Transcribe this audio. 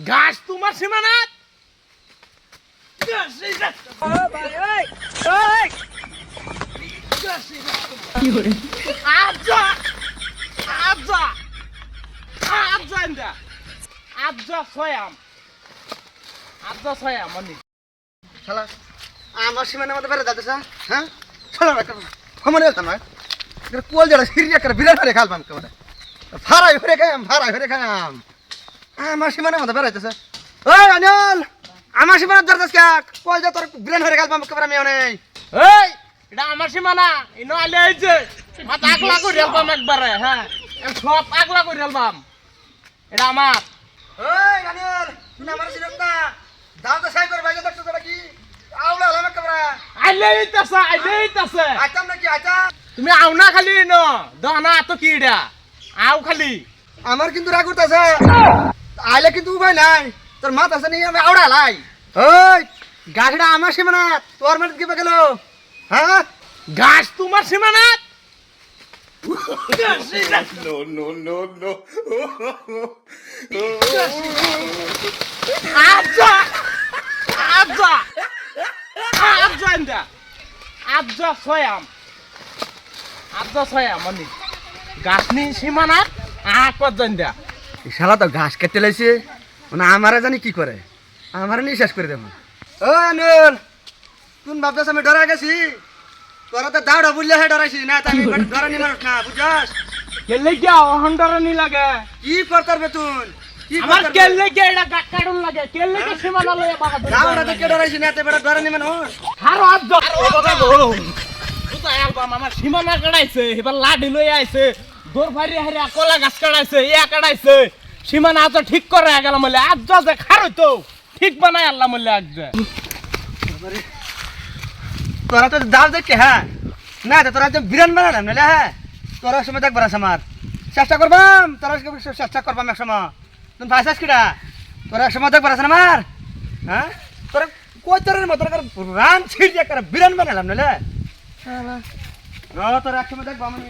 ঘাস তোমার সীমানাত শালা আমার সীমানার মধ্যে বেড়ে যাচ্ছে হ্যাঁ শালা ক্ষমা নেই না কোল যারা সিরিয়া করে বিরাট হারে খালবাম কেমন ফারাই ফেরে খাম আমার সীমানার মধ্যে বেড়াইতেছে ওই অনিল আমার সীমানার দরজাস কে কোল যা তোর বিরাট হারে খালবাম কেমন আমি অনেক এই এটা আমার সীমানা ইনো আলে আইছে মাথা আগলা করে রেলবাম একবারে হ্যাঁ সব আগলা করে রেলবাম এটা আমার ওই অনিল তুই আমার সীমানা দাও তো সাই করে বাইরে দেখছো তোরা কি আউলা হলাম কেমন আইলে আইতাছে আইতাম নাকি আইতাম তুমি আও না খালি ন দহনা তো কি এটা আও খালি আমার কিন্তু রাগ উঠতেছে আইলে কিন্তু উপায় নাই তোর মাথা আছে নিয়ে আমি আউড়া লাই ওই গাছটা আমার সীমানা তোর মানে কি গেল হ্যাঁ ঘাস তোমার সীমানাত আচ্ছা আচ্ছা আচ্ছা ইন্দা আচ্ছা ছয়াম মানে গাছ নি সীমানাত আকত জান্দা শালা তো ঘাস কেটে লাইছে মানে আমারে জানি কি করে আমারে নিয়ে শেষ করে দেবো ও আনুল তুই ভাবছিস আমি ডরা গেছি তোরা তো দাওড়া বুঝলে হে ডরাইছি না তাই আমি ডরা নি মানুষ না বুঝছস কেলে কি অহংকার নি লাগে কি করতে পারবে তুই কি আমার কেলে কি এটা কাটুন লাগে কেলে কি সীমানা লয়ে বাহাদুর দাওড়া তো কে ডরাইছি না তাই বেটা ডরা নি মানুষ হারো আজ ও বাবা গো তুই অ্যালবাম আমার সীমানা কাটাইছে এবার লাডি লই আইছে দৌড় ফারি হারিয়া কলা গাছ কাটাইছে ইয়া কাটাইছে সীমানা তো ঠিক করে গেল বলে আজ যে খারো তো ঠিক বানাই আল্লাহ বলে আজ তোরা তো দাও দেখে হ্যাঁ না তো তোরা তো বিরান বানালাম নাহলে হ্যাঁ তোরা সময় দেখবার আছে আমার চেষ্টা করবাম তোরা চেষ্টা করবাম এক সময় তুমি ভাইসাস কিটা তোরা এক সময় দেখবার আছে না আমার হ্যাঁ তোরা কই তোর মতো রান ছিড় দিয়ে বিরান বানালাম নাহলে তোরা এক সময় দেখবো আমি